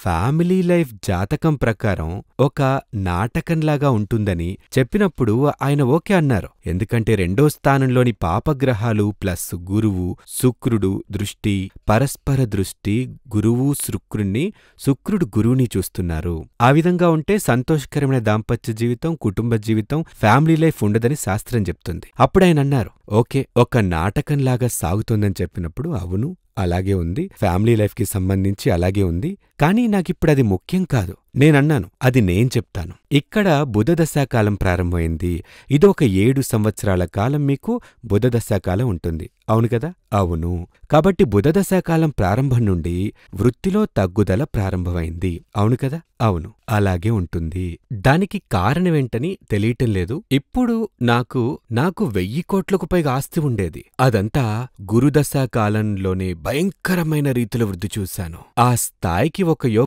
Family life జాతకం ప్రకారం ఒక నాటకంలాగా ఉంటుందని చెప్పినప్పుడు ఆయన ఓకే అన్నారు. ఎందుకంటే 2వ స్థానంలోని పాపగ్రహాలు ప్లస్ గురువు, శుక్రుడు దృష్టి, పరస్పర దృష్టి, గురువు శుక్రుడు గురువుని చూస్తున్నారు. ఆ విధంగా ఉంటే సంతోషకరమైన దాంపత్య జీవితం, కుటుంబ జీవితం, ఫ్యామిలీ లైఫ్ ఉండదని శాస్త్రం చెప్తుంది. అప్పుడాయనన్నారు, ఓకే, ఒక నాటకంలాగా సాగుతోందని చెప్పినప్పుడు అవును అలాగే ఉంది, ఫ్యామిలీ లైఫ్కి సంబంధించి అలాగే ఉంది, కానీ నాకిప్పుడది ముఖ్యం కాదు. నేనన్నాను, అది నేను చెప్తాను. ఇక్కడ బుధదశాకాలం ప్రారంభమైంది. ఇదొక 7 సంవత్సరాల కాలం మీకు బుధదశాకాలం ఉంటుంది. అవును కదా? అవును. కాబట్టి బుధదశాకాలం ప్రారంభం నుండి వృత్తిలో తగ్గుదల ప్రారంభమైంది. అవును కదా? అవును. అలాగే ఉంటుంది. దానికి కారణమేంటని తెలియటం లేదు. ఇప్పుడు నాకు 1000 కోట్లకు పైగా ఆస్తి ఉండేది. అదంతా గురుదశాకాలంలోనే భయంకరమైన రీతిలో వృద్ధి చూశాను. ఆ స్థాయికి ఒక